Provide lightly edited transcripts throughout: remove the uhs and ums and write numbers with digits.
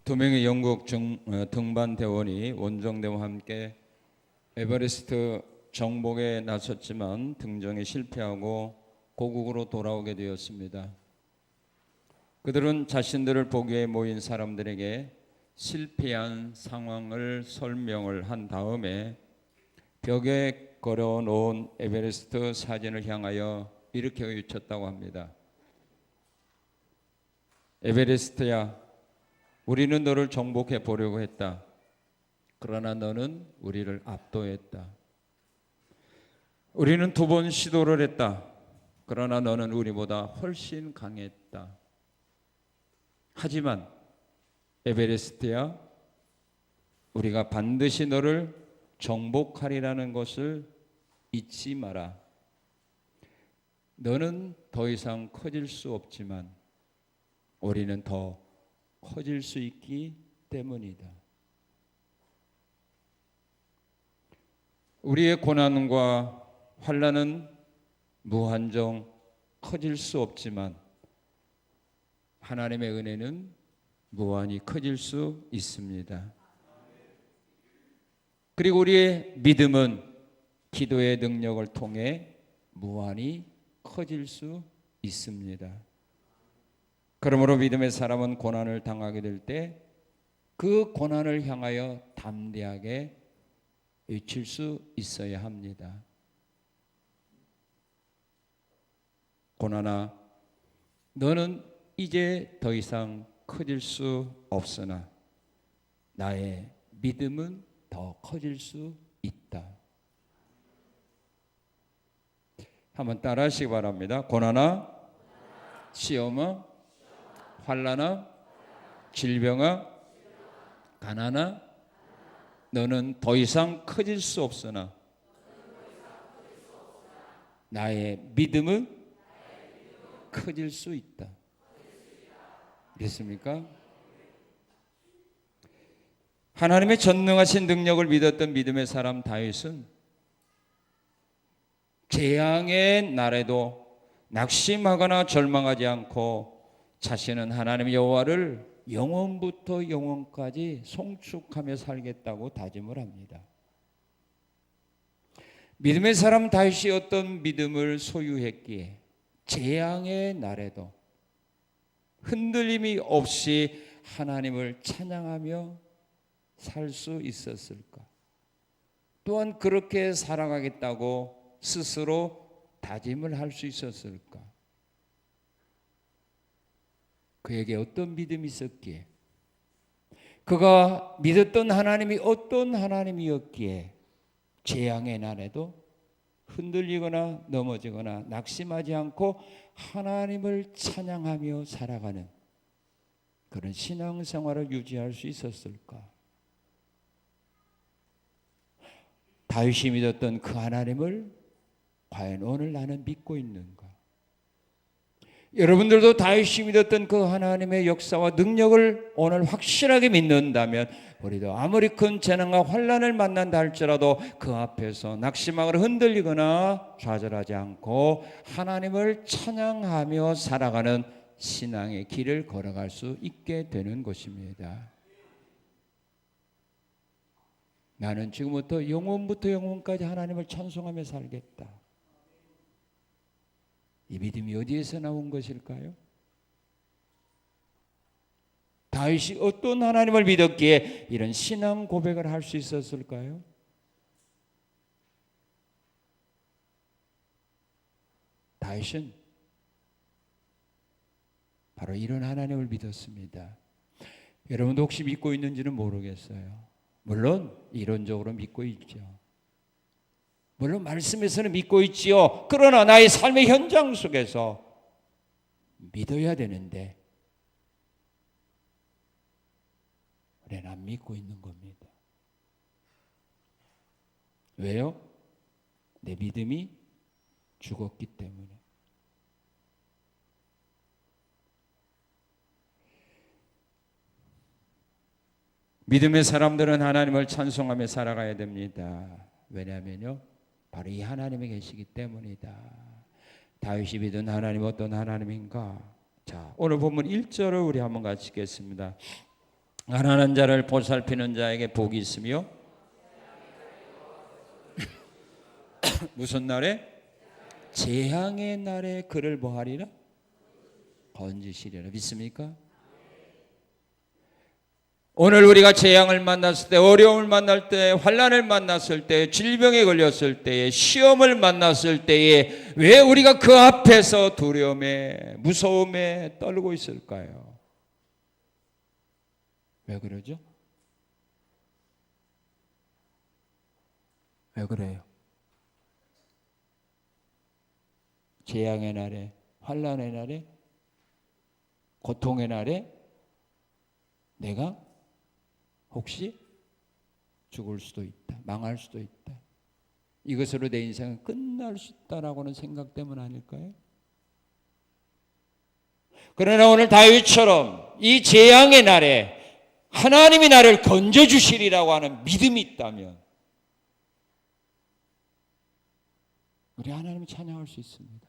두 명의 영국 등반 대원이 원정대와 함께 에베레스트 정복에 나섰지만 등정에 실패하고 고국으로 돌아오게 되었습니다. 그들은 자신들을 보기 위해 모인 사람들에게 실패한 상황을 설명을 한 다음에 벽에 걸어놓은 에베레스트 사진을 향하여 이렇게 외쳤다고 합니다. 에베레스트야, 우리는 너를 정복해 보려고 했다. 그러나 너는 우리를 압도했다. 우리는 2번 시도를 했다. 그러나 너는 우리보다 훨씬 강했다. 하지만 에베레스트야, 우리가 반드시 너를 정복하리라는 것을 잊지 마라. 너는 더 이상 커질 수 없지만 우리는 더 커질 수 있기 때문이다. 우리의 고난과 환난은 무한정 커질 수 없지만 하나님의 은혜는 무한히 커질 수 있습니다. 그리고 우리의 믿음은 기도의 능력을 통해 무한히 커질 수 있습니다. 그러므로 믿음의 사람은 고난을 당하게 될 때 그 고난을 향하여 담대하게 외칠 수 있어야 합니다. 고난아, 너는 이제 더 이상 커질 수 없으나 나의 믿음은 더 커질 수 있다. 한번 따라 하시기 바랍니다. 고난아, 시험아, 환난아, 질병아, 가난아, 너는 더 이상 커질 수 없으나 나의 믿음은 커질 수 있다. 그렇습니까? 하나님의 전능하신 능력을 믿었던 믿음의 사람 다윗은 재앙의 날에도 낙심하거나 절망하지 않고 자신은 하나님 여호와를 영원부터 영원까지 송축하며 살겠다고 다짐을 합니다. 믿음의 사람 다윗이 어떤 믿음을 소유했기에 재앙의 날에도 흔들림이 없이 하나님을 찬양하며 살 수 있었을까? 또한 그렇게 살아가겠다고 스스로 다짐을 할 수 있었을까? 그에게 어떤 믿음이 있었기에, 그가 믿었던 하나님이 어떤 하나님이었기에 재앙의 날에도 흔들리거나 넘어지거나 낙심하지 않고 하나님을 찬양하며 살아가는 그런 신앙생활을 유지할 수 있었을까? 다윗이 믿었던 그 하나님을 과연 오늘 나는 믿고 있는가? 여러분들도 다윗이 믿었던 그 하나님의 역사와 능력을 오늘 확실하게 믿는다면 우리도 아무리 큰 재난과 환난을 만난다 할지라도 그 앞에서 낙심하거나 흔들리거나 좌절하지 않고 하나님을 찬양하며 살아가는 신앙의 길을 걸어갈 수 있게 되는 것입니다. 나는 지금부터 영원부터 영원까지 하나님을 찬송하며 살겠다. 이 믿음이 어디에서 나온 것일까요? 다윗이 어떤 하나님을 믿었기에 이런 신앙 고백을 할 수 있었을까요? 다윗은 바로 이런 하나님을 믿었습니다. 여러분도 혹시 믿고 있는지는 모르겠어요. 물론 이론적으로 믿고 있죠. 물론 말씀에서는 믿고 있지요. 그러나 나의 삶의 현장 속에서 믿어야 되는데 우리는 안 믿고 있는 겁니다. 왜요? 내 믿음이 죽었기 때문에. 믿음의 사람들은 하나님을 찬송하며 살아가야 됩니다. 왜냐하면요, 바로 이 하나님이 계시기 때문이다. 다윗이 믿은 하나님 어떤 하나님인가? 자, 오늘 본문 1절을 우리 한번 같이 읽겠습니다. 가난한 자를 보살피는 자에게 복이 있으며 무슨 날에? 재앙의 날에 그를 뭐하리라? 건지시리라. 믿습니까? 오늘 우리가 재앙을 만났을 때, 어려움을 만날 때, 환난을 만났을 때, 질병에 걸렸을 때에, 시험을 만났을 때에 왜 우리가 그 앞에서 두려움에, 무서움에 떨고 있을까요? 왜 그러죠? 왜 그래요? 재앙의 날에, 환난의 날에, 고통의 날에 내가 혹시 죽을 수도 있다, 망할 수도 있다, 이것으로 내 인생은 끝날 수 있다라고는 생각 때문 아닐까요? 그러나 오늘 다윗처럼 이 재앙의 날에 하나님이 나를 건져주시리라고 하는 믿음이 있다면 우리 하나님을 찬양할 수 있습니다.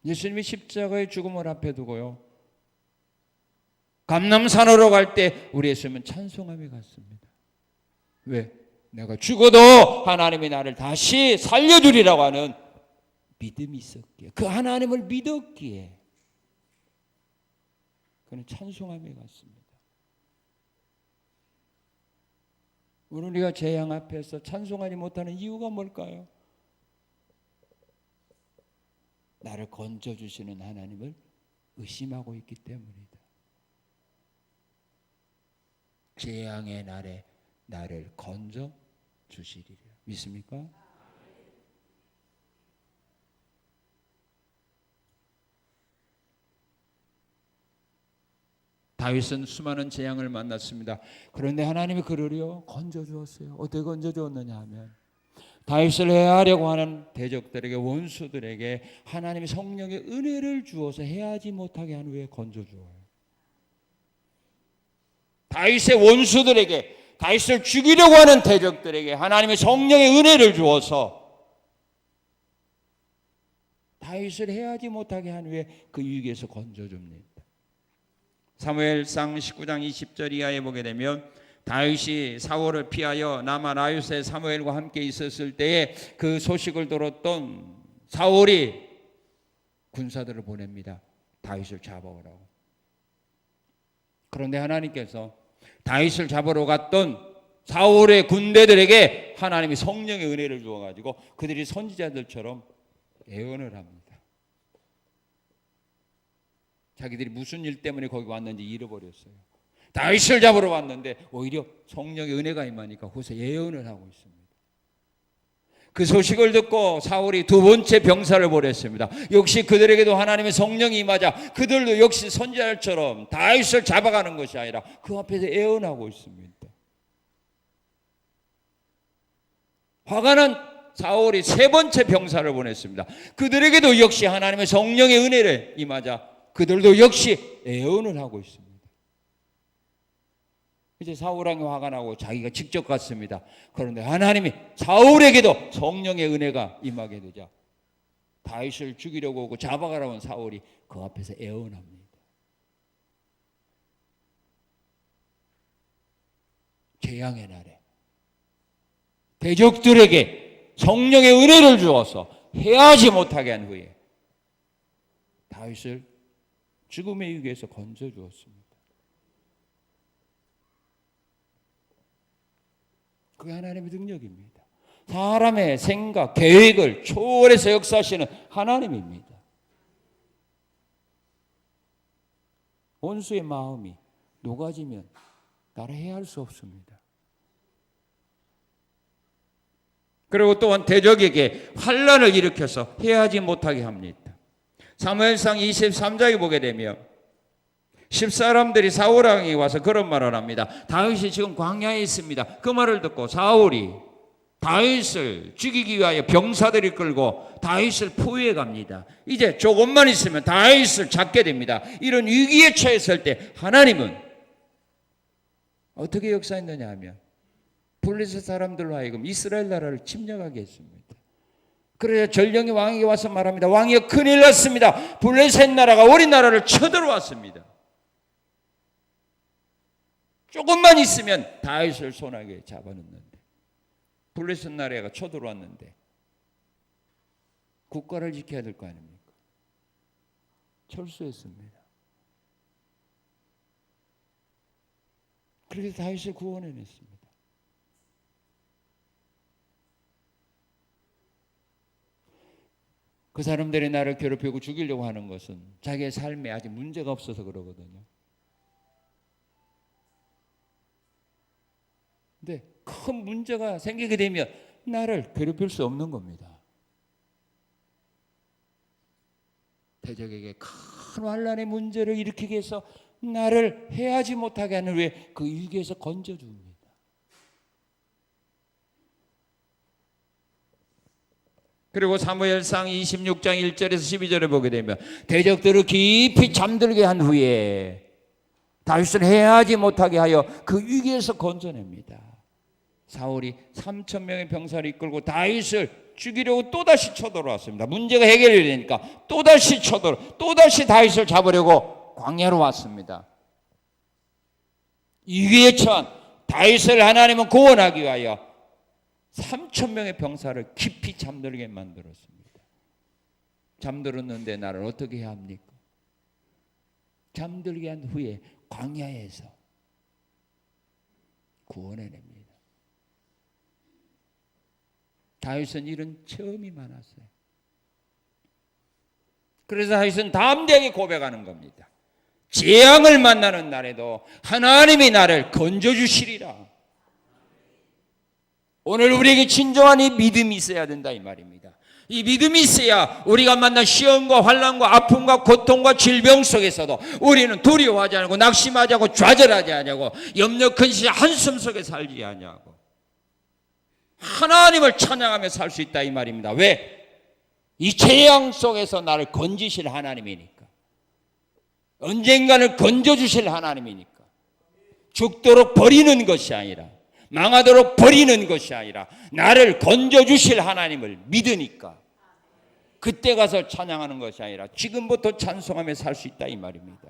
예수님이 십자가의 죽음을 앞에 두고요, 감람산으로 갈 때 우리 예수님은 찬송함이 갔습니다. 왜? 내가 죽어도 하나님이 나를 다시 살려주리라고 하는 믿음이 있었기에, 그 하나님을 믿었기에 그는 찬송함이 갔습니다. 오늘 우리가 재앙 앞에서 찬송하지 못하는 이유가 뭘까요? 나를 건져주시는 하나님을 의심하고 있기 때문이다. 재앙의 날에 나를 건져주시리라. 믿습니까? 다윗은 수많은 재앙을 만났습니다. 그런데 하나님이 그러려 건져주었어요. 어떻게 건져주었느냐 하면 다윗을 해하려고 하는 대적들에게, 원수들에게 하나님이 성령의 은혜를 주어서 해하지 못하게 한 후에 건져주어요. 다윗의 원수들에게, 다윗을 죽이려고 하는 대적들에게 하나님의 성령의 은혜를 주어서 다윗을 해하지 못하게 한 후에 그 위기에서 건져줍니다. 사무엘상 19장 20절 이하에 보게 되면 다윗이 사울을 피하여 남아 라윗의 사무엘과 함께 있었을 때에 그 소식을 들었던 사울이 군사들을 보냅니다. 다윗을 잡아오라고. 그런데 하나님께서 다윗을 잡으러 갔던 사울의 군대들에게 하나님이 성령의 은혜를 주어가지고 그들이 선지자들처럼 예언을 합니다. 자기들이 무슨 일 때문에 거기 왔는지 잃어버렸어요. 다윗을 잡으러 왔는데 오히려 성령의 은혜가 임하니까 거기서 예언을 하고 있습니다. 그 소식을 듣고 사울이 두 번째 병사를 보냈습니다. 역시 그들에게도 하나님의 성령이 임하자 그들도 역시 선지자처럼 다윗을 잡아가는 것이 아니라 그 앞에서 예언하고 있습니다. 화가 난 사울이 세 번째 병사를 보냈습니다. 그들에게도 역시 하나님의 성령의 은혜를 임하자 그들도 역시 예언을 하고 있습니다. 이제 사울왕이 화가 나고 자기가 직접 갔습니다. 그런데 하나님이 사울에게도 성령의 은혜가 임하게 되자 다윗을 죽이려고 오고 잡아가라고 온 사울이 그 앞에서 예언합니다. 재앙의 날에 대적들에게 성령의 은혜를 주어서 해하지 못하게 한 후에 다윗을 죽음의 위기에서 건져주었습니다. 그게 하나님의 능력입니다. 사람의 생각, 계획을 초월해서 역사하시는 하나님입니다. 원수의 마음이 녹아지면 나를 해할 수 없습니다. 그리고 또한 대적에게 환난을 일으켜서 해하지 못하게 합니다. 사무엘상 23장에 보게 되면 10사람들이 사울왕이 와서 그런 말을 합니다. 다윗이 지금 광야에 있습니다. 그 말을 듣고 사울이 다윗을 죽이기 위하여 병사들이 끌고 다윗을 포위해 갑니다. 이제 조금만 있으면 다윗을 잡게 됩니다. 이런 위기에 처했을 때 하나님은 어떻게 역사했느냐 하면 블레셋 사람들로 하여금 이스라엘 나라를 침략하게 했습니다. 그래서 전령이 왕에게 와서 말합니다. 왕이여 큰일 났습니다. 블레셋 나라가 우리 나라를 쳐들어왔습니다. 조금만 있으면 다윗을 손아귀에 잡아넣는데 블레셋 나라가 쳐들어왔는데 국가를 지켜야 될 거 아닙니까? 철수했습니다. 그렇게 다윗을 구원해냈습니다. 그 사람들이 나를 괴롭히고 죽이려고 하는 것은 자기의 삶에 아직 문제가 없어서 그러거든요. 근데 큰 문제가 생기게 되면 나를 괴롭힐 수 없는 겁니다. 대적에게 큰 환난의 문제를 일으키게 해서 나를 해하지 못하게 하는 후에 그 위기에서 건져줍니다. 그리고 사무엘상 26장 1절에서 12절에 보게 되면 대적들을 깊이 잠들게 한 후에 다윗을 해하지 못하게 하여 그 위기에서 건져냅니다. 사울이 3,000명의 병사를 이끌고 다윗을 죽이려고 또다시 쳐들어왔습니다. 문제가 해결이 되니까 또다시 또다시 다윗을 잡으려고 광야로 왔습니다. 이 위기에 처한 다윗을 하나님은 구원하기 위하여 3,000명의 병사를 깊이 잠들게 만들었습니다. 잠들었는데 나를 어떻게 해야 합니까? 잠들게 한 후에 광야에서 구원해냅니다. 다윗은 이런 체험이 많았어요. 그래서 다윗은 담대하게 고백하는 겁니다. 재앙을 만나는 날에도 하나님이 나를 건져주시리라. 오늘 우리에게 진정한 이 믿음이 있어야 된다 이 말입니다. 이 믿음이 있어야 우리가 만난 시험과 환난과 아픔과 고통과 질병 속에서도 우리는 두려워하지 않고 낙심하지 않고 좌절하지 않고 염려 근심 한숨 속에 살지 않냐고 하나님을 찬양하며 살 수 있다 이 말입니다. 왜? 이 재앙 속에서 나를 건지실 하나님이니까. 언젠가는 건져주실 하나님이니까. 죽도록 버리는 것이 아니라 망하도록 버리는 것이 아니라 나를 건져주실 하나님을 믿으니까 그때 가서 찬양하는 것이 아니라 지금부터 찬송하며 살 수 있다 이 말입니다.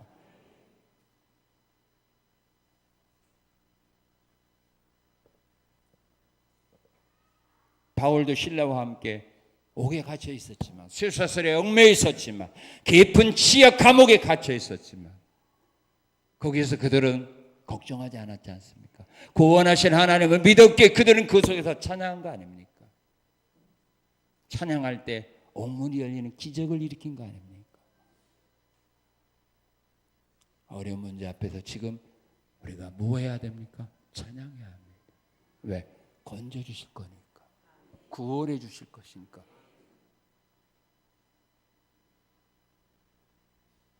바울도 신라와 함께 옥에 갇혀 있었지만 쇠사슬에 얽매여 있었지만 깊은 지하 감옥에 갇혀 있었지만 거기에서 그들은 걱정하지 않았지 않습니까? 구원하신 하나님을 믿었기에 그들은 그 속에서 찬양한 거 아닙니까? 찬양할 때 옥문이 열리는 기적을 일으킨 거 아닙니까? 어려운 문제 앞에서 지금 우리가 뭐 해야 됩니까? 찬양해야 합니다. 왜? 건져주실 거니까. 구원해 주실 것이니까.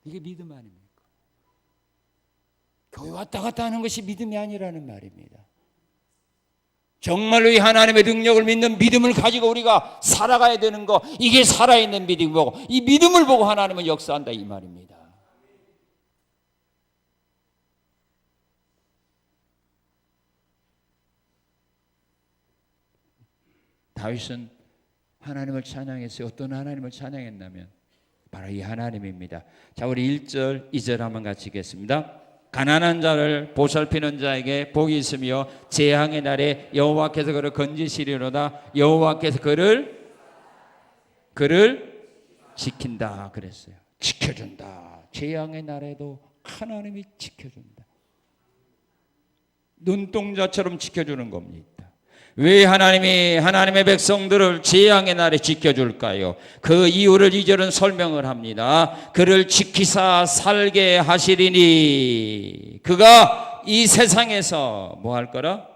이게 믿음 아닙니까? 교회 왔다 갔다 하는 것이 믿음이 아니라는 말입니다. 정말로 이 하나님의 능력을 믿는 믿음을 가지고 우리가 살아가야 되는 거, 이게 살아있는 믿음이고 이 믿음을 보고 하나님은 역사한다 이 말입니다. 다윗은 하나님을 찬양했어요. 어떤 하나님을 찬양했냐면 바로 이 하나님입니다. 자, 우리 1절, 2절 한번 같이 읽겠습니다. 가난한 자를 보살피는 자에게 복이 있으며 재앙의 날에 여호와께서 그를 건지시리로다. 여호와께서 그를 지킨다 그랬어요. 지켜준다. 재앙의 날에도 하나님이 지켜준다. 눈동자처럼 지켜주는 겁니다. 왜 하나님이 하나님의 백성들을 재앙의 날에 지켜줄까요? 그 이유를 2절은 설명을 합니다. 그를 지키사 살게 하시리니 그가 이 세상에서 뭐 할 거라?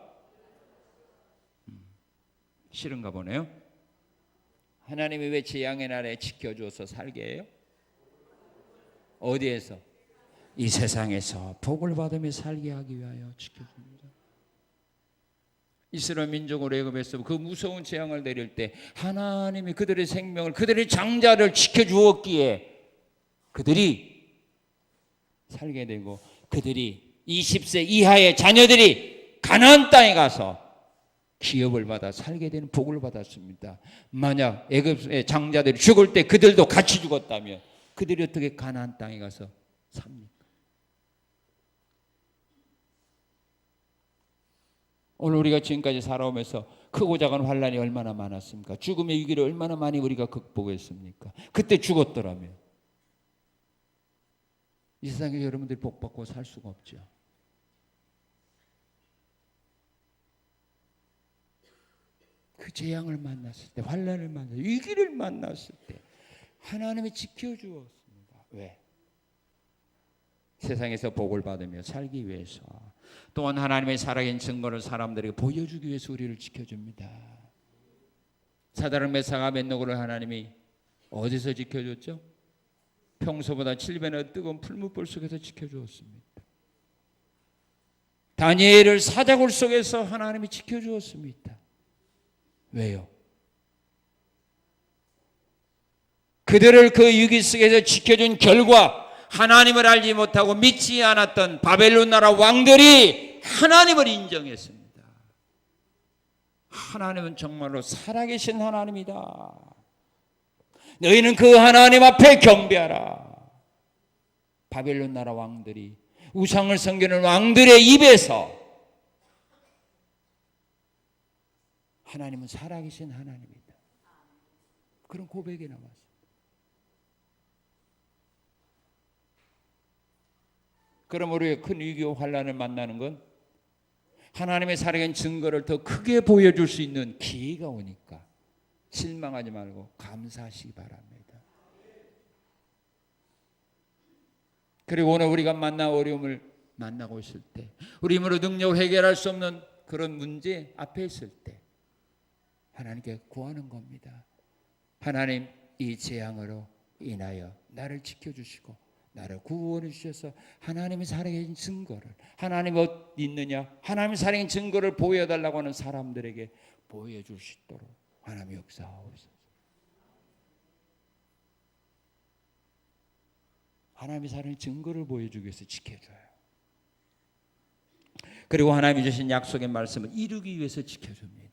싫은가 보네요. 하나님이 왜 재앙의 날에 지켜줘서 살게 해요? 어디에서? 이 세상에서 복을 받으며 살게 하기 위하여 지켜줍니다. 이스라엘 민족을 애굽에서 그 무서운 재앙을 내릴 때 하나님이 그들의 생명을, 그들의 장자를 지켜주었기에 그들이 살게 되고 그들이 20세 이하의 자녀들이 가나안 땅에 가서 기업을 받아 살게 되는 복을 받았습니다. 만약 애굽의 장자들이 죽을 때 그들도 같이 죽었다면 그들이 어떻게 가나안 땅에 가서 삽니까? 오늘 우리가 지금까지 살아오면서 크고 작은 환난이 얼마나 많았습니까? 죽음의 위기를 얼마나 많이 우리가 극복했습니까? 그때 죽었더라면 이 세상에 여러분들이 복받고 살 수가 없죠. 그 재앙을 만났을 때, 환난을 만났을 때, 위기를 만났을 때 하나님이 지켜주었습니다. 왜? 세상에서 복을 받으며 살기 위해서, 또한 하나님의 살아계신 증거를 사람들에게 보여주기 위해서 우리를 지켜줍니다. 사다랑 메사가 벳노고를 하나님이 어디서 지켜줬죠? 평소보다 7배나 뜨거운 풀무불 속에서 지켜주었습니다. 다니엘을 사자굴 속에서 하나님이 지켜주었습니다. 왜요? 그들을 그 위기 속에서 지켜준 결과 하나님을 알지 못하고 믿지 않았던 바벨론 나라 왕들이 하나님을 인정했습니다. 하나님은 정말로 살아계신 하나님이다. 너희는 그 하나님 앞에 경배하라. 바벨론 나라 왕들이, 우상을 섬기는 왕들의 입에서 하나님은 살아계신 하나님이다, 그런 고백이 나왔습니다. 그럼 우리가 큰 위기와 환난을 만나는 건 하나님의 살아계신 증거를 더 크게 보여줄 수 있는 기회가 오니까 실망하지 말고 감사하시기 바랍니다. 그리고 오늘 우리가 만나 어려움을 만나고 있을 때, 우리 힘으로 능력 해결할 수 없는 그런 문제 앞에 있을 때 하나님께 구하는 겁니다. 하나님, 이 재앙으로 인하여 나를 지켜주시고 나를 구원해 주셔서 하나님의 살아계신 증거를, 하나님 어디 있느냐, 하나님의 살아계신 증거를 보여달라고 하는 사람들에게 보여줄 수 있도록 하나님 역사하옵소서. 하나님의 살아계신 증거를 보여주기 위해서 지켜줘요. 그리고 하나님이 주신 약속의 말씀을 이루기 위해서 지켜줍니다.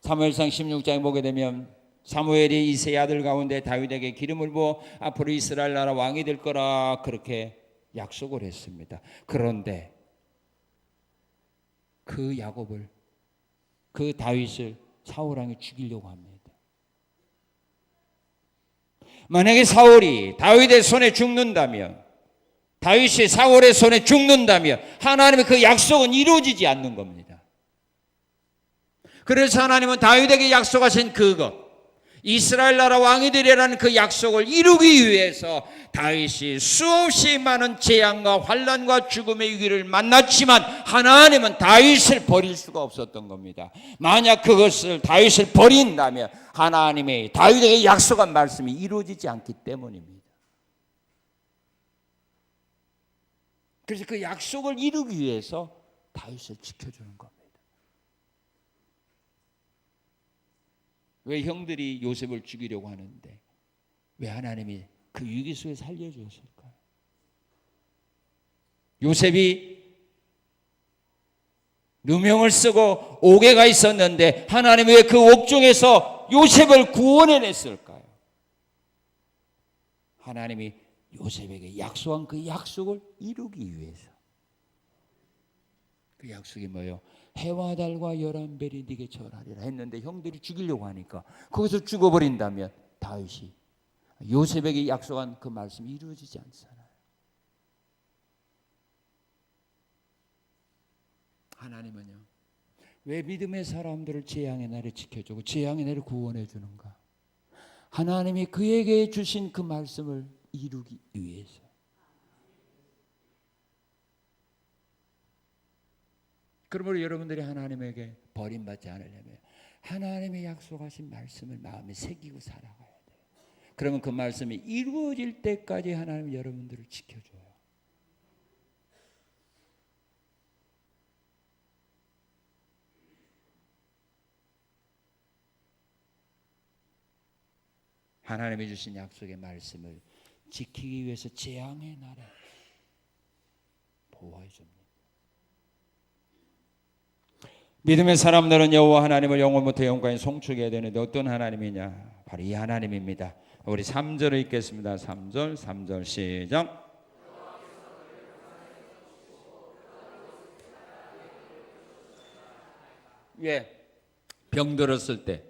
사무엘상 16장에 보게 되면 사무엘이 이세 아들 가운데 다윗에게 기름을 부어 앞으로 이스라엘 나라 왕이 될 거라 그렇게 약속을 했습니다. 그런데 그 야곱을, 그 다윗을 사울 왕이 죽이려고 합니다. 만약에 사울이 다윗의 손에 죽는다면, 다윗이 사울의 손에 죽는다면 하나님의 그 약속은 이루어지지 않는 겁니다. 그래서 하나님은 다윗에게 약속하신 그것, 이스라엘 나라 왕이 되리라는 그 약속을 이루기 위해서 다윗이 수없이 많은 재앙과 환난과 죽음의 위기를 만났지만 하나님은 다윗을 버릴 수가 없었던 겁니다. 만약 그것을, 다윗을 버린다면 하나님의 다윗에게 약속한 말씀이 이루어지지 않기 때문입니다. 그래서 그 약속을 이루기 위해서 다윗을 지켜주는 겁니다. 왜 형들이 요셉을 죽이려고 하는데 왜 하나님이 그 위기 속에 살려주었을까요? 요셉이 누명을 쓰고 옥에가 있었는데 하나님이 왜 그 옥중에서 요셉을 구원해냈을까요? 하나님이 요셉에게 약속한 그 약속을 이루기 위해서. 그 약속이 뭐예요? 해와 달과 11별이 네게 절하리라 했는데 형들이 죽이려고 하니까 거기서 죽어버린다면 다윗이 요셉에게 약속한 그 말씀이 이루어지지 않잖아요. 하나님은요, 왜 믿음의 사람들을 재앙의 날에 지켜주고 재앙의 날에 구원해 주는가? 하나님이 그에게 주신 그 말씀을 이루기 위해서. 그러므로 여러분들이 하나님에게 버림받지 않으려면 하나님의 약속하신 말씀을 마음에 새기고 살아가야 돼요. 그러면 그 말씀이 이루어질 때까지 하나님은 여러분들을 지켜줘요. 하나님이 주신 약속의 말씀을 지키기 위해서 재앙의 날에 보호해 줍니다. 믿음의 사람들은 여호와 하나님을 영원부터 영원까지 송축해야 되는데 어떤 하나님이냐? 바로 이 하나님입니다. 우리 3절을 읽겠습니다. 3절 시작. 예, 병들었을 때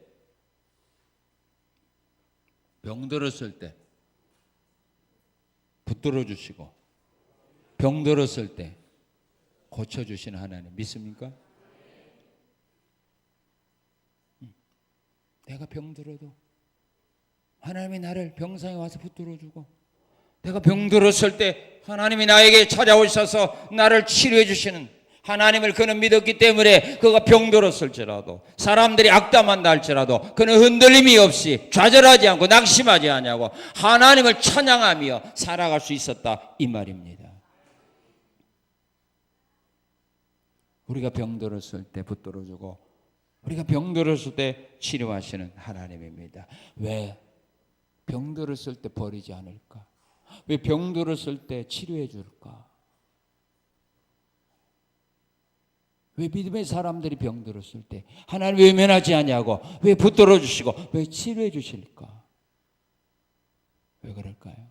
붙들어 주시고 병들었을 때 고쳐 주시는 하나님 믿습니까? 내가 병들어도 하나님이 나를 병상에 와서 붙들어 주고, 내가 병들었을 때 하나님이 나에게 찾아오셔서 나를 치료해 주시는 하나님을 그는 믿었기 때문에 그가 병들었을지라도, 사람들이 악담한다 할지라도 그는 흔들림이 없이 좌절하지 않고 낙심하지 않냐고 하나님을 찬양하며 살아갈 수 있었다 이 말입니다. 우리가 병들었을 때 붙들어주고 우리가 병들었을 때 치료하시는 하나님입니다. 왜 병들었을 때 버리지 않을까? 왜 병들었을 때 치료해 줄까? 왜 믿음의 사람들이 병들었을 때 하나님 외면하지 않냐고 왜 붙들어 주시고 왜 치료해 주실까? 왜 그럴까요?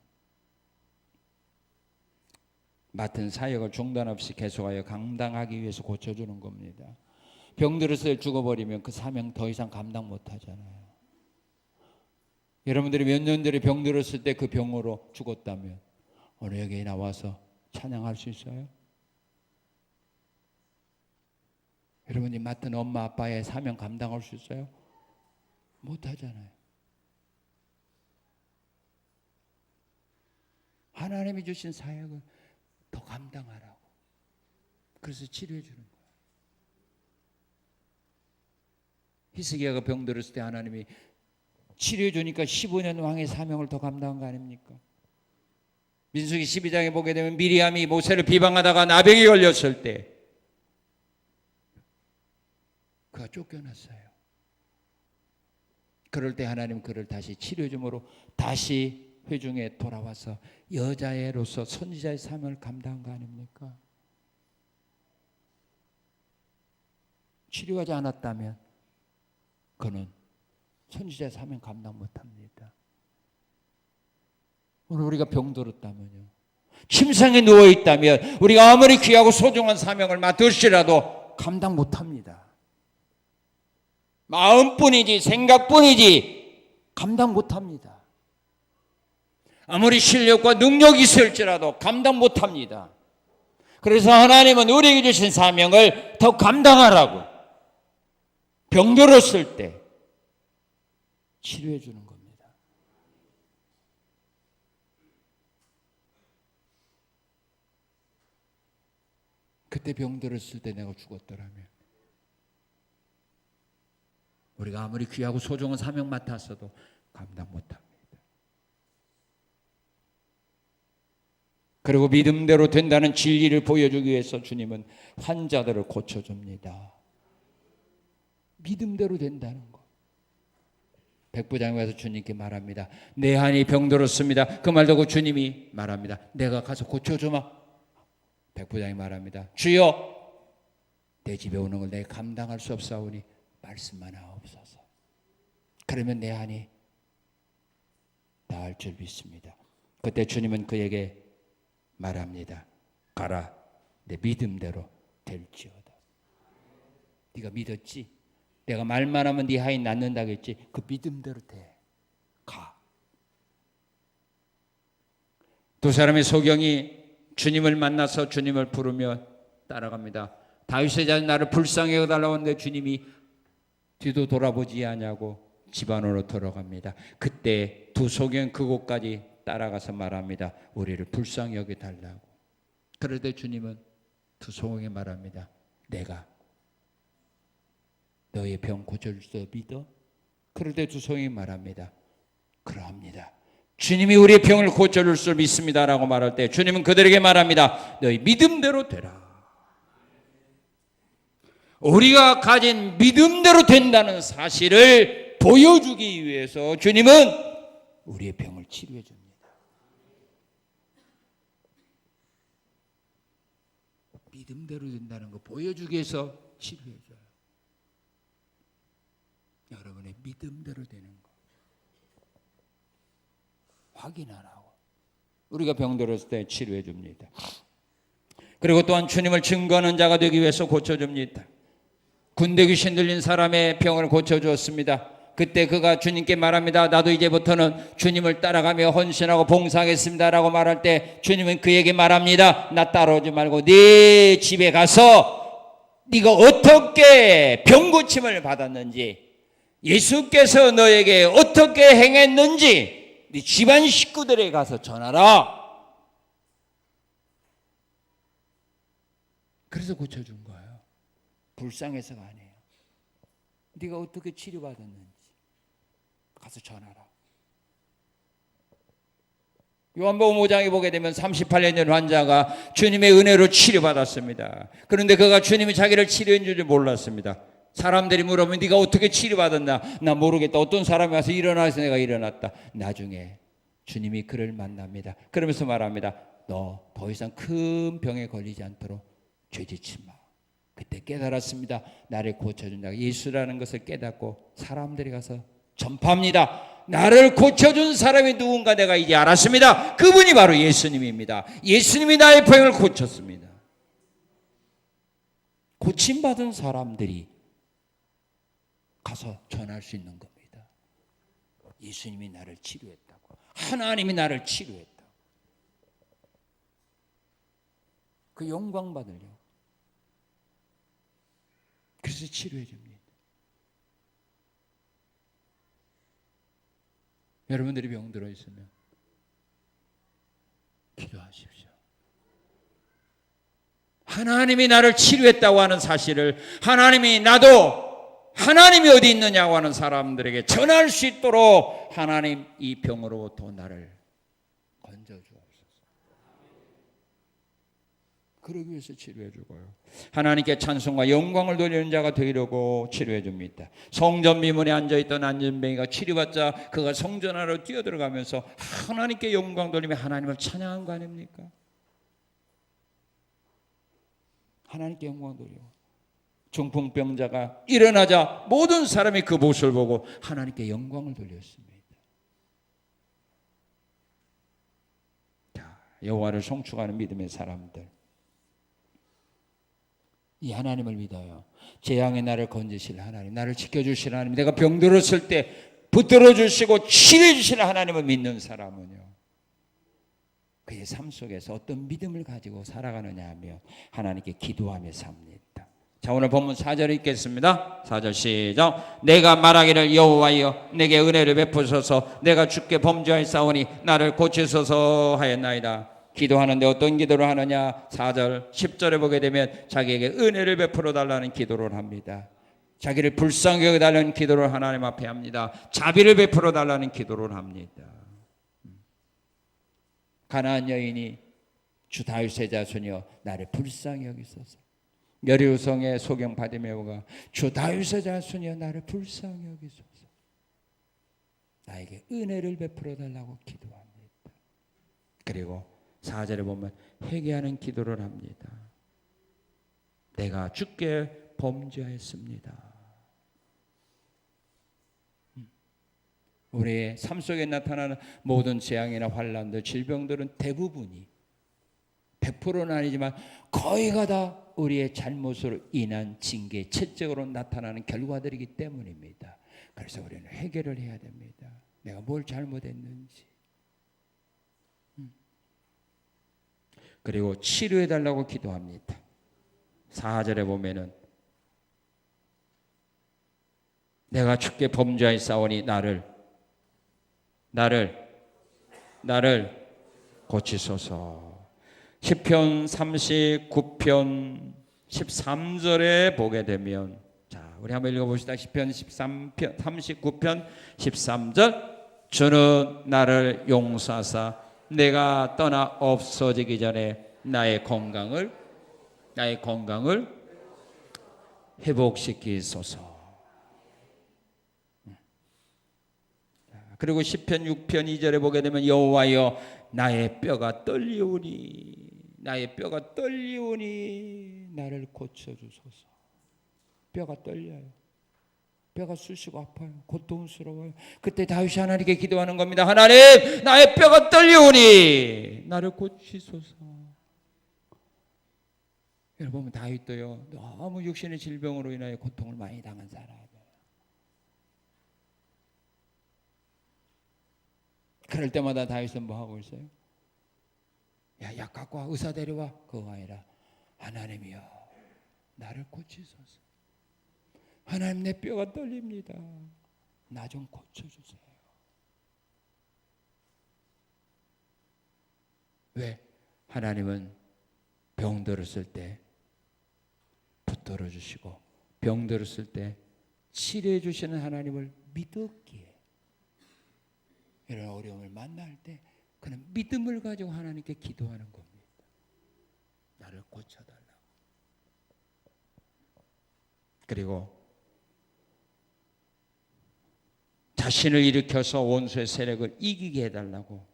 맡은 사역을 중단 없이 계속하여 감당하기 위해서 고쳐주는 겁니다. 병들어서 죽어버리면 그 사명 더 이상 감당 못하잖아요. 여러분들이 몇 년 전에 병들었을 때 그 병으로 죽었다면 오늘 여기 나와서 찬양할 수 있어요? 여러분이 맡은 엄마 아빠의 사명 감당할 수 있어요? 못하잖아요. 하나님이 주신 사역을 더 감당하라고. 그래서 치료해 주는 거예요. 히스기야가 병들었을 때 하나님이 치료해 주니까 15년 왕의 사명을 더 감당한 거 아닙니까? 민수기 12장에 보게 되면 미리암이 모세를 비방하다가 나병이 걸렸을 때 그가 쫓겨났어요. 그럴 때 하나님 그를 다시 치료해 줌으로 다시 회중에 돌아와서 여자애로서 선지자의 사명을 감당한 거 아닙니까? 치료하지 않았다면 그는 선지자의 사명 감당 못합니다. 오늘 우리가 병들었다면요, 침상에 누워있다면 우리가 아무리 귀하고 소중한 사명을 맡을지라도 감당 못합니다. 마음뿐이지 생각뿐이지 감당 못합니다. 아무리 실력과 능력이 있을지라도 감당 못합니다. 그래서 하나님은 우리에게 주신 사명을 더 감당하라고 병들었을 때 치료해 주는 겁니다. 그때 병들었을 때 내가 죽었더라면 우리가 아무리 귀하고 소중한 사명 맡았어도 감당 못합니다. 그리고 믿음대로 된다는 진리를 보여주기 위해서 주님은 환자들을 고쳐줍니다. 믿음대로 된다는 것. 백부장에 와서 주님께 말합니다. 내 한이 병들었습니다. 그 말 듣고 주님이 말합니다. 내가 가서 고쳐주마. 백부장이 말합니다. 주여, 내 집에 오는 걸 내가 감당할 수 없사오니 말씀만 하옵소서. 그러면 내 한이 나을 줄 믿습니다. 그때 주님은 그에게 말합니다. 가라, 내 믿음대로 될지어다. 네가 믿었지? 내가 말만 하면 네 하인 낫는다고 했지? 그 믿음대로 돼. 가. 두 사람의 소경이 주님을 만나서 주님을 부르며 따라갑니다. 다윗의 자녀 나를 불쌍히 여겨달라고 하는데 주님이 뒤도 돌아보지 않냐고 집 안으로 들어갑니다. 그때 두 소경 그곳까지 따라가서 말합니다. 우리를 불쌍히 여겨달라고. 그럴 때 주님은 두 소경에 말합니다. 내가 너의 병 고쳐줄 수 믿어? 그럴 때 두 소경이 말합니다. 그러합니다. 주님이 우리의 병을 고쳐줄 줄 믿습니다라고 말할 때 주님은 그들에게 말합니다. 너희 믿음대로 되라. 우리가 가진 믿음대로 된다는 사실을 보여주기 위해서 주님은 우리의 병을 치료해 줍니다. 믿음대로 된다는 거 보여주기 위해서 치료해 줘요. 여러분의 믿음대로 되는 거. 확인 안 하고. 우리가 병들었을 때 치료해 줍니다. 그리고 또한 주님을 증거하는 자가 되기 위해서 고쳐줍니다. 군대 귀신 들린 사람의 병을 고쳐주었습니다. 그때 그가 주님께 말합니다. 나도 이제부터는 주님을 따라가며 헌신하고 봉사하겠습니다 라고 말할 때 주님은 그에게 말합니다. 나 따라오지 말고 네 집에 가서 네가 어떻게 병 고침을 받았는지, 예수께서 너에게 어떻게 행했는지 네 집안 식구들에게 가서 전하라. 그래서 고쳐준 거예요. 불쌍해서가 아니에요. 네가 어떻게 치료받았는지 가서 전하라. 요한복음 5장에 보게 되면 38년 된 환자가 주님의 은혜로 치료받았습니다. 그런데 그가 주님이 자기를 치료한 줄 몰랐습니다. 사람들이 물어보면 네가 어떻게 치료받았나? 나 모르겠다. 어떤 사람이 와서 일어나서 내가 일어났다. 나중에 주님이 그를 만납니다. 그러면서 말합니다. 너 더 이상 큰 병에 걸리지 않도록 죄짓지 마. 그때 깨달았습니다. 나를 고쳐준 자가 예수라는 것을 깨닫고 사람들이 가서 전파합니다. 나를 고쳐준 사람이 누군가 내가 이제 알았습니다. 그분이 바로 예수님입니다. 예수님이 나의 병을 고쳤습니다. 고침받은 사람들이 가서 전할 수 있는 겁니다. 예수님이 나를 치료했다고. 하나님이 나를 치료했다고. 그 영광 받으려고. 그래서 치료해 줍니다. 여러분들이 병들어 있으면 기도하십시오. 하나님이 나를 치료했다고 하는 사실을 하나님이 하나님이 어디 있느냐고 하는 사람들에게 전할 수 있도록 하나님 이 병으로부터 나를 건져주옵소서. 그러기 위해서 치료해 주고요. 하나님께 찬송과 영광을 돌리는 자가 되려고 치료해 줍니다. 성전 미문에 앉아있던 안전뱅이가 치료받자 그가 성전 안으로 뛰어들어가면서 하나님께 영광 돌리며 하나님을 찬양한 거 아닙니까? 하나님께 영광 돌리고 중풍병자가 일어나자 모든 사람이 그 모습을 보고 하나님께 영광을 돌렸습니다. 자, 여호와를 송축하는 믿음의 사람들, 이 하나님을 믿어요. 재앙의 나를 건지실 하나님, 나를 지켜주실 하나님, 내가 병들었을 때 붙들어 주시고 치료해 주실 하나님을 믿는 사람은요, 그의 삶 속에서 어떤 믿음을 가지고 살아가느냐 하면 하나님께 기도하며 삽니다. 자, 오늘 본문 4절 읽겠습니다. 4절 시작. 내가 말하기를 여호와여 내게 은혜를 베푸소서, 내가 주께 범죄하였사오니 나를 고치소서 하였나이다. 기도하는데 어떤 기도를 하느냐? 4절 10절에 보게 되면 자기에게 은혜를 베풀어 달라는 기도를 합니다. 자기를 불쌍히 여겨달라는 기도를 하나님 앞에 합니다. 자비를 베풀어 달라는 기도를 합니다. 가나안 여인이 주 다윗의 자손이여 나를 불쌍히 여기소서. 여리우성의 소경 바디메오가 주 다윗의 자손이여 나를 불쌍히 여기소서. 나에게 은혜를 베풀어 달라고 기도합니다. 그리고 4절에 보면 회개하는 기도를 합니다. 내가 주께 범죄하였습니다. 우리의 삶 속에 나타나는 모든 재앙이나 환난들, 질병들은 대부분이 100%는 아니지만 거의가 다 우리의 잘못으로 인한 징계, 채찍으로 나타나는 결과들이기 때문입니다. 그래서 우리는 회개를 해야 됩니다. 내가 뭘 잘못했는지. 그리고 치료해달라고 기도합니다. 4절에 보면은 내가 주께 범죄하였사오니 나를 고치소서. 시편 39편 13절에 보게 되면, 자, 우리 한번 읽어봅시다. 시편 39편 13절. 주는 나를 용서하사 내가 떠나 없어지기 전에 나의 건강을 회복시키소서. 그리고 시편 6편 2절에 보게 되면 여호와여 나의 뼈가 떨리오니 나를 고쳐주소서. 뼈가 떨려요. 뼈가 쑤시고 아파요. 고통스러워요. 그때 다윗이 하나님께 기도하는 겁니다. 하나님, 나의 뼈가 떨리오니 나를 고치소서. 여러분, 다윗도요, 너무 육신의 질병으로 인하여 고통을 많이 당한 사람이에요. 그럴 때마다 다윗은 뭐 하고 있어요? 야, 약 갖고 와, 의사 데려와. 그거 아니라 하나님이여 나를 고치소서. 하나님, 내 뼈가 떨립니다. 나 좀 고쳐주세요. 왜? 하나님은 병 들었을 때 붙들어 주시고 병 들었을 때 치료해 주시는 하나님을 믿었기에 이런 어려움을 만날 때 그는 믿음을 가지고 하나님께 기도하는 겁니다. 나를 고쳐달라고. 그리고 자신을 일으켜서 원수의 세력을 이기게 해달라고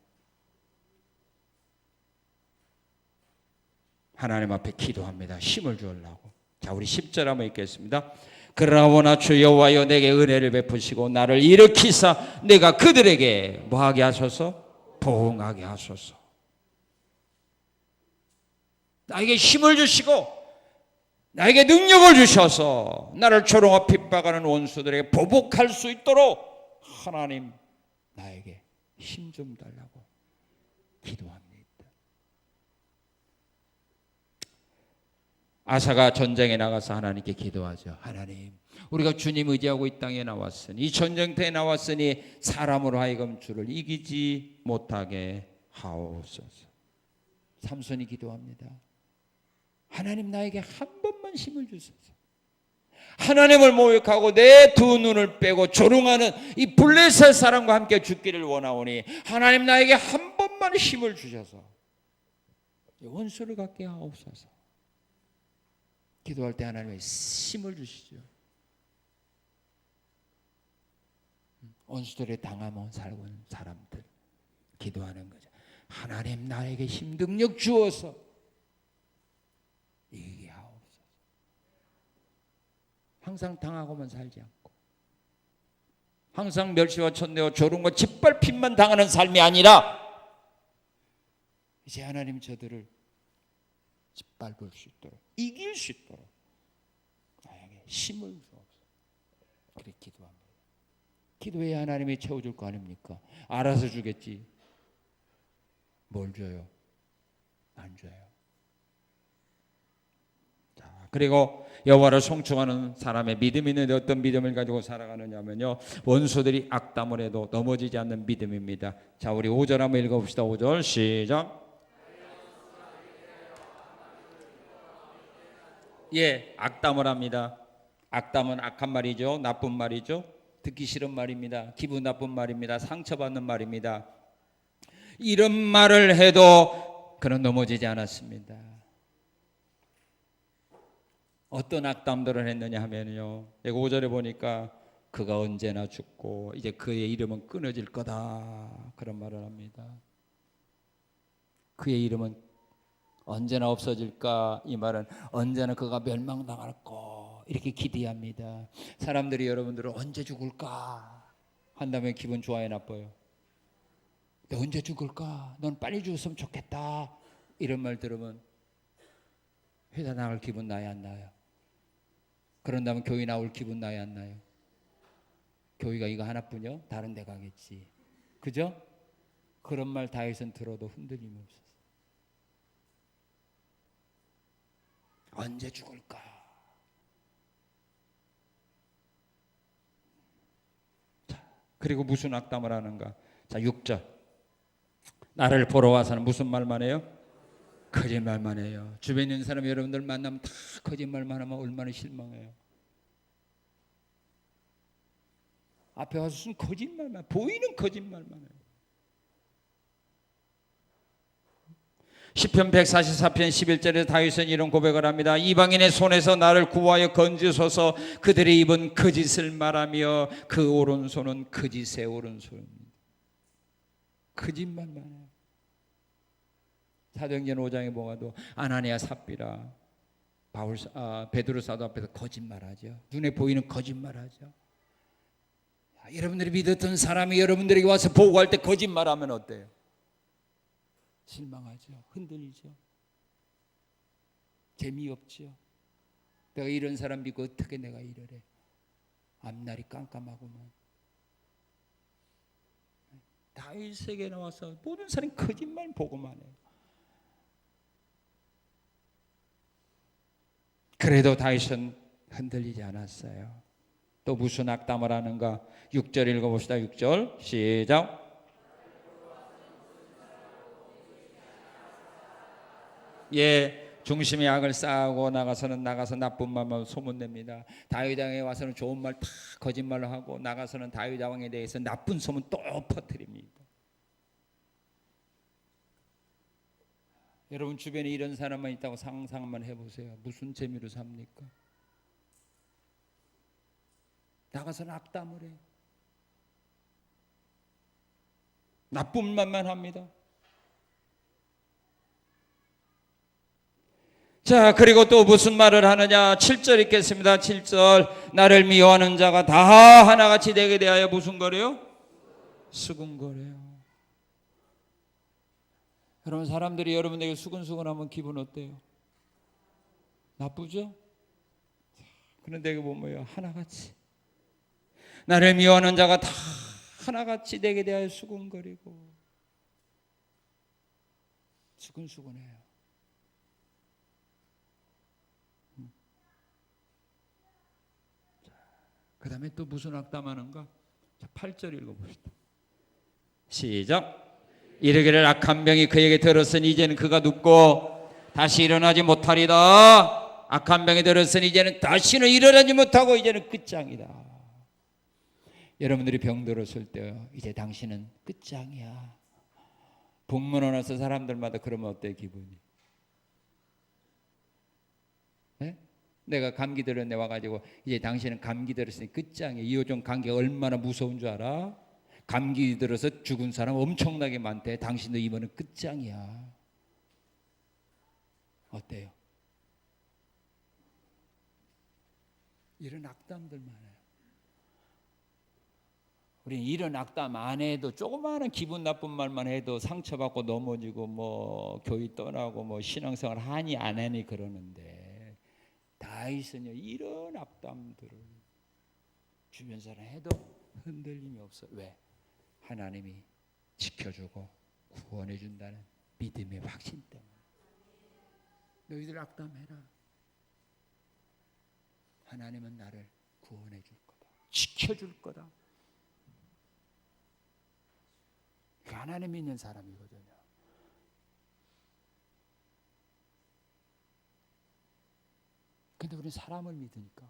하나님 앞에 기도합니다. 힘을 주려고. 자, 우리 10절 한번 읽겠습니다. 그러나 주 여호와여 내게 은혜를 베푸시고 나를 일으키사 내가 그들에게 뭐하게 하소서? 보응하게 하소서. 나에게 힘을 주시고 나에게 능력을 주셔서 나를 조롱하고 핍박하는 원수들에게 보복할 수 있도록 하나님 나에게 힘 좀 달라고 기도합니다. 아사가 전쟁에 나가서 하나님께 기도하죠. 하나님, 우리가 주님 의지하고 이 땅에 나왔으니, 이 전쟁터에 나왔으니 사람으로 하여금 주를 이기지 못하게 하옵소서. 삼손이 기도합니다. 하나님, 나에게 한 번만 힘을 주소서. 하나님을 모욕하고 내 두 눈을 빼고 조롱하는 이 블레셋 사람과 함께 죽기를 원하오니 하나님, 나에게 한 번만 힘을 주셔서 원수를 갖게 하옵소서. 기도할 때 하나님의 힘을 주시죠. 원수들의 당하면 살고 있는 사람들 기도하는 거죠. 하나님, 나에게 힘 능력 주어서 이기게 하옵소서. 항상 당하고만 살지 않고 항상 멸시와 천대와 조롱과 짓밟힘만 당하는 삶이 아니라 이제 하나님 저들을 짓밟을 수 있도록 이길 수 있도록 나에게 힘을 주옵소서. 그렇게 기도합니다. 기도해야 하나님이 채워줄 거 아닙니까? 알아서 주겠지. 뭘 줘요? 안 줘요. 자, 그리고 여호와를 송축하는 사람의 믿음이 있는데 어떤 믿음을 가지고 살아가느냐면요, 원수들이 악담을 해도 넘어지지 않는 믿음입니다. 자, 우리 5절 한번 읽어봅시다. 5절 시작. 예, 악담을 합니다. 악담은 악한 말이죠. 나쁜 말이죠. 듣기 싫은 말입니다. 기분 나쁜 말입니다. 상처받는 말입니다. 이런 말을 해도 그는 넘어지지 않았습니다. 어떤 악담들을 했느냐 하면요, 5절에 보니까 그가 언제나 죽고 이제 그의 이름은 끊어질 거다, 그런 말을 합니다. 그의 이름은 언제나 없어질까? 이 말은 언제나 그가 멸망당할 거, 이렇게 기대합니다. 사람들이 여러분들은 언제 죽을까 한다면 기분 좋아요, 나빠요? 너 언제 죽을까? 넌 빨리 죽었으면 좋겠다, 이런 말 들으면 회사 나갈 기분 나야 안 나요? 그런다면 교회 나올 기분 나야 안 나요? 교회가 이거 하나뿐이요? 다른 데 가겠지, 그죠? 그런 말 다윗은 들어도 흔들림이 없어요. 언제 죽을까? 자, 그리고 무슨 악담을 하는가? 자, 6절. 나를 보러 와서는 무슨 말만 해요? 거짓말만 해요. 주변에 있는 사람 여러분들 만나면 다 거짓말만 하면 얼마나 실망해요. 앞에 와서 무슨 거짓말만, 보이는 거짓말만 해요. 시편 144편 11절에 다윗은 이런 고백을 합니다. 이방인의 손에서 나를 구하여 건지소서. 그들의 입은 거짓을 말하며 그 오른손은 거짓의 오른손입니다. 거짓말만 해요. 사도행전 5장에 보아도 아나니아 삽비라 베드로 사도 앞에서 거짓말하죠. 눈에 보이는 거짓말하죠. 여러분들이 믿었던 사람이 여러분들에게 와서 보고할 때 거짓말하면 어때요? 실망하죠. 흔들리죠. 재미없죠. 내가 이런 사람 믿고 어떻게 내가 이러래. 앞날이 깜깜하구만. 다윗에게 나와서 모든 사람이 거짓말 보고만 해요. 그래도 다윗은 흔들리지 않았어요. 또 무슨 악담을 하는가? 6절 읽어봅시다. 6절 시작. 예, 중심의 악을 쌓고 나가서 나쁜 말만 소문냅니다. 다윗 왕에 와서는 좋은 말 다 거짓말로 하고 나가서는 다윗 왕에 대해서 나쁜 소문 또 퍼뜨립니다. 여러분 주변에 이런 사람만 있다고 상상만 해보세요. 무슨 재미로 삽니까? 나가서는 악담을 해요. 나쁜 말만 합니다. 자, 그리고 또 무슨 말을 하느냐? 7절 읽겠습니다. 7절. 나를 미워하는 자가 다 하나같이 내게 대하여 무슨 거래요? 수군거려요. 여러분 사람들이 여러분에게 수근수근하면 기분 어때요? 나쁘죠? 그런데 이거 보면요, 하나같이 나를 미워하는 자가 다 하나같이 내게 대하여 수군거리고 수근수근해요. 그 다음에 또 무슨 악담하는가? 8절 읽어봅시다. 시작. 이르기를 악한 병이 그에게 들었으니 이제는 그가 눕고 다시 일어나지 못하리다. 악한 병이 들었으니 이제는 다시는 일어나지 못하고 이제는 끝장이다. 여러분들이 병 들었을 때 이제 당신은 끝장이야. 복문안 와서 사람들마다 그러면 어때 기분이? 네? 내가 감기 들었네 와가지고 이제 당신은 감기 들었으니 끝장이야. 이 요즘 감기가 얼마나 무서운 줄 알아? 감기 들어서 죽은 사람 엄청나게 많대. 당신도 이번은 끝장이야. 어때요? 이런 악담들 많아요. 우리는 이런 악담 안 해도 조그마한 기분 나쁜 말만 해도 상처받고 넘어지고 뭐 교회 떠나고 뭐 신앙생활 하니 안 하니 그러는데 다윗은요 이런 악담들을 주변 사람 해도 흔들림이 없어요. 왜? 하나님이 지켜주고 구원해 준다는 믿음의 확신 때문에. 너희들 악담해라. 하나님은 나를 구원해 줄 거다. 지켜줄 거다. 그 하나님 믿는 사람이거든요. 근데 우리는 사람을 믿으니까.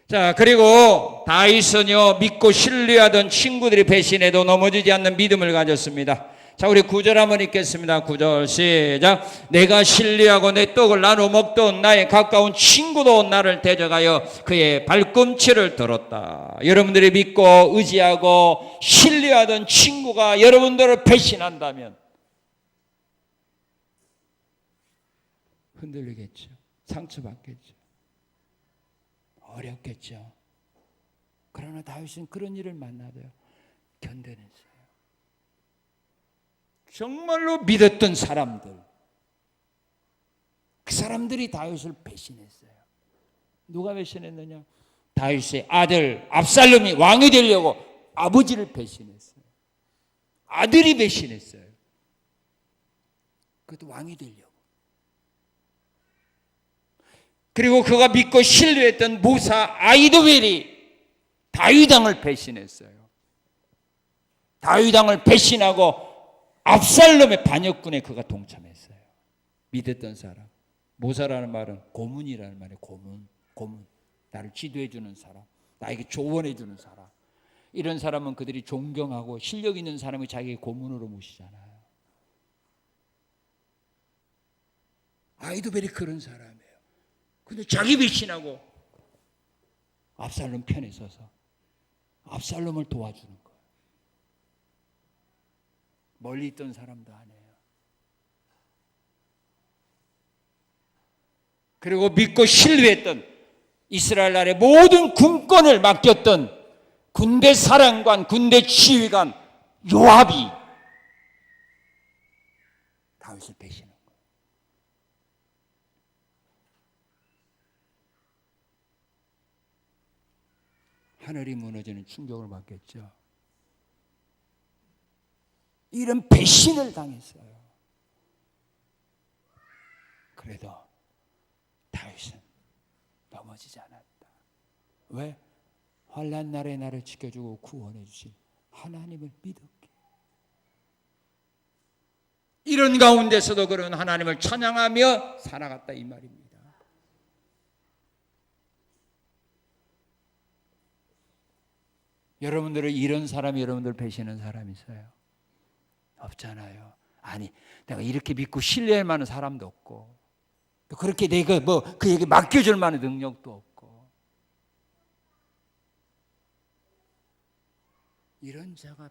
자, 그리고 다윗은요 믿고 신뢰하던 친구들이 배신해도 넘어지지 않는 믿음을 가졌습니다. 자, 우리 9절 한번 읽겠습니다. 9절 시작. 내가 신뢰하고 내 떡을 나눠 먹던 나의 가까운 친구도 나를 대적하여 그의 발꿈치를 들었다. 여러분들이 믿고 의지하고 신뢰하던 친구가 여러분들을 배신한다면 흔들리겠죠. 상처받겠죠. 어렵겠죠. 그러나 다윗은 그런 일을 만나도요 견뎌냈어요. 정말로 믿었던 사람들, 그 사람들이 다윗을 배신했어요. 누가 배신했느냐? 다윗의 아들 압살롬이 왕이 되려고 아버지를 배신했어요. 아들이 배신했어요. 그것도 왕이 되려고. 그리고 그가 믿고 신뢰했던 무사 아히도벨이 다윗 왕을 배신했어요. 다윗 왕을 배신하고 압살롬의 반역군에 그가 동참했어요. 믿었던 사람. 모사라는 말은 고문이라는 말이에요. 고문. 나를 지도해 주는 사람. 나에게 조언해 주는 사람. 이런 사람은 그들이 존경하고 실력 있는 사람이 자기 고문으로 모시잖아요. 아히도벨이 그런 사람이에요. 근데 자기 배신하고 압살롬 편에 서서 압살롬을 도와주는 거예요. 멀리 있던 사람도 아니에요. 그리고 믿고 신뢰했던 이스라엘 나라의 모든 군권을 맡겼던 군대 사령관, 군대 지휘관 요압이 다윗을 배신한 거예요. 하늘이 무너지는 충격을 받겠죠. 이런 배신을 당했어요. 그래도 다윗은 넘어지지 않았다. 왜? 환난 날에 나를 지켜주고 구원해 주신 하나님을 믿었기. 이런 가운데서도 그런 하나님을 찬양하며 살아갔다 이 말입니다. 여러분들은 이런 사람이 여러분들 배신하는 사람이 있어요? 없잖아요. 아니, 내가 이렇게 믿고 신뢰할 만한 사람도 없고, 또 그렇게 내가 그에게 맡겨줄 만한 능력도 없고, 이런 자가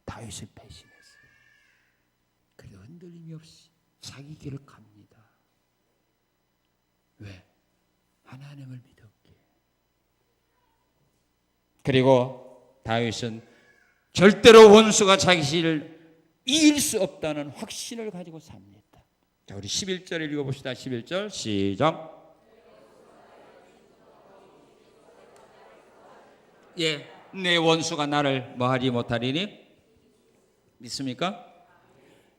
다윗을 배신했어요. 그래도 흔들림이 없이 자기 길을 갑니다. 왜? 하나님을 믿었기에. 그리고 다윗은 절대로 원수가 자기를 이길 수 없다는 확신을 가지고 삽니다. 자, 우리 11절 읽어봅시다. 11절 시작. 예, 내 원수가 나를 뭐하지 못하리니? 믿습니까?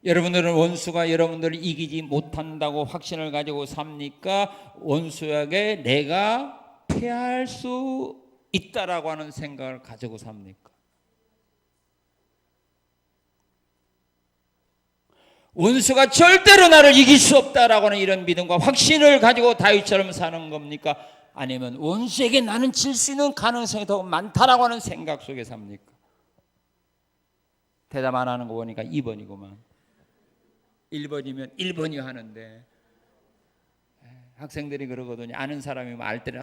여러분들은 원수가 여러분들을 이기지 못한다고 확신을 가지고 삽니까? 원수에게 내가 패할 수 있다라고 하는 생각을 가지고 삽니까? 원수가 절대로 나를 이길 수 없다라고 하는 이런 믿음과 확신을 가지고 다윗처럼 사는 겁니까? 아니면 원수에게 나는 질 수 있는 가능성이 더 많다라고 하는 생각 속에 삽니까? 대답 안 하는 거 보니까 2번이구만. 1번이면 1번이 하는데, 학생들이 그러거든요. 아는 사람이면 알 때는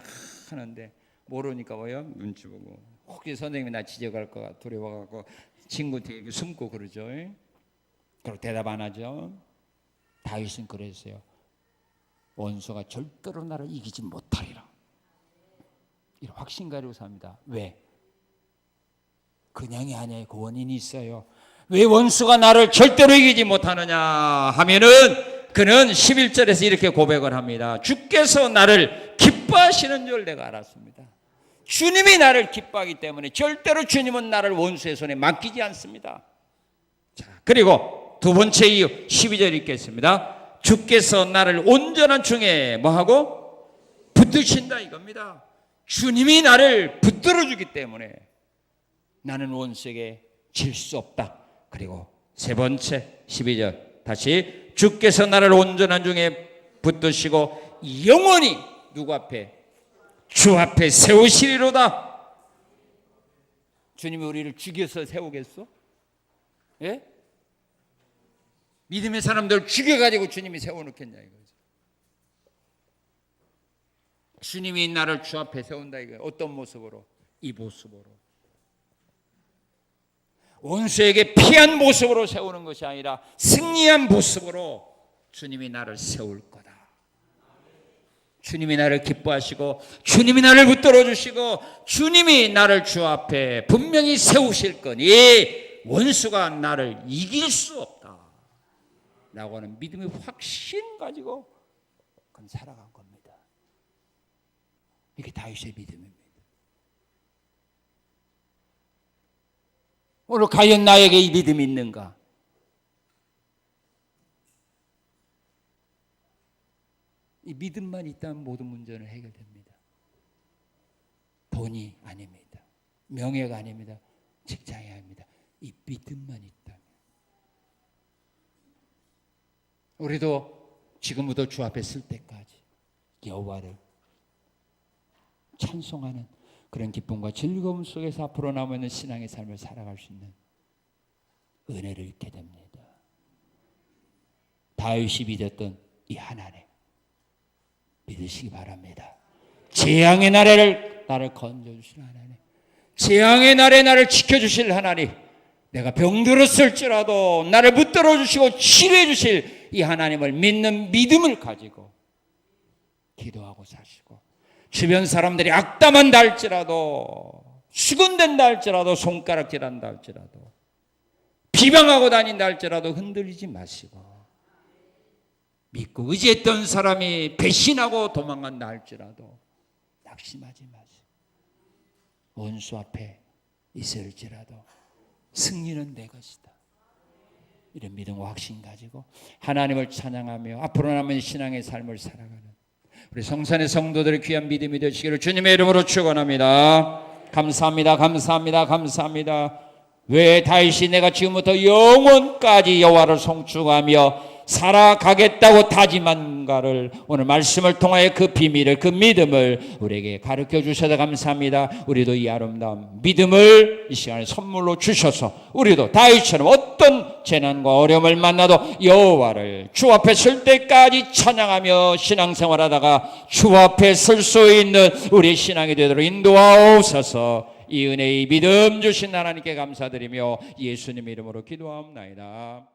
하는데 모르니까 뭐요? 눈치 보고, 혹시 선생님이 나 지적할까 두려워갖고 친구 뒤에 숨고 그러죠. 그리고 대답 안 하죠. 다윗은 그랬어요. 원수가 절대로 나를 이기지 못하리라, 이런 확신 가지고 삽니다. 왜? 그냥이 아니에요. 그 원인이 있어요. 왜 원수가 나를 절대로 이기지 못하느냐 하면은, 그는 11절에서 이렇게 고백을 합니다. 주께서 나를 기뻐하시는 줄 내가 알았습니다. 주님이 나를 기뻐하기 때문에 절대로 주님은 나를 원수의 손에 맡기지 않습니다. 자, 그리고 두 번째 이유 12절 읽겠습니다. 주께서 나를 온전한 중에 뭐하고? 붙드신다 이겁니다. 주님이 나를 붙들어 주기 때문에 나는 원수에게 질 수 없다. 그리고 세 번째 12절 다시, 주께서 나를 온전한 중에 붙드시고 영원히 누구 앞에? 주 앞에 세우시리로다. 주님이 우리를 죽여서 세우겠어? 예? 믿음의 사람들 죽여가지고 주님이 세워놓겠냐 이거죠. 주님이 나를 주 앞에 세운다 이거예요. 어떤 모습으로? 이 모습으로. 원수에게 피한 모습으로 세우는 것이 아니라 승리한 모습으로 주님이 나를 세울 거다. 주님이 나를 기뻐하시고 주님이 나를 붙들어 주시고 주님이 나를 주 앞에 분명히 세우실 거니 원수가 나를 이길 수 없다 라고 하는 믿음의 확신 가지고 그건 살아간 겁니다. 이게 다윗의 믿음입니다. 오늘 과연 나에게 이 믿음이 있는가? 이 믿음만 있다면 모든 문제는 해결됩니다. 돈이 아닙니다. 명예가 아닙니다. 직장이 아닙니다. 이 믿음만 있다면. 우리도 지금부터 주 앞에 설 때까지 여호와를 찬송하는 그런 기쁨과 즐거움 속에서 앞으로 남아있는 신앙의 삶을 살아갈 수 있는 은혜를 잊게 됩니다. 다윗이 믿었던 이 하나님 믿으시기 바랍니다. 재앙의 날에 나를 건져주실 하나님, 재앙의 날에 나를 지켜주실 하나님, 내가 병들었을지라도 나를 붙들어 주시고 치료해 주실 이 하나님을 믿는 믿음을 가지고 기도하고 사시고, 주변 사람들이 악담한다 할지라도, 수군댄다 할지라도, 손가락질한다 할지라도, 비방하고 다닌다 할지라도 흔들리지 마시고, 믿고 의지했던 사람이 배신하고 도망간다 할지라도 낙심하지 마시고, 원수 앞에 있을지라도 승리는 내 것이다, 이런 믿음과 확신 가지고 하나님을 찬양하며 앞으로 남은 신앙의 삶을 살아가는 우리 성산의 성도들의 귀한 믿음이 되시기를 주님의 이름으로 축원합니다. 감사합니다. 감사합니다. 감사합니다. 왜 다윗이 내가 지금부터 영원까지 여호와를 송축하며 살아가겠다고 다짐한가를 오늘 말씀을 통하여 그 비밀을, 그 믿음을 우리에게 가르쳐 주셔서 감사합니다. 우리도 이 아름다운 믿음을 이 시간에 선물로 주셔서 우리도 다윗처럼 어떤 재난과 어려움을 만나도 여호와를 주 앞에 설 때까지 찬양하며 신앙생활하다가 주 앞에 설 수 있는 우리 신앙이 되도록 인도하옵소서. 이 은혜의 믿음 주신 하나님께 감사드리며 예수님 이름으로 기도하옵나이다.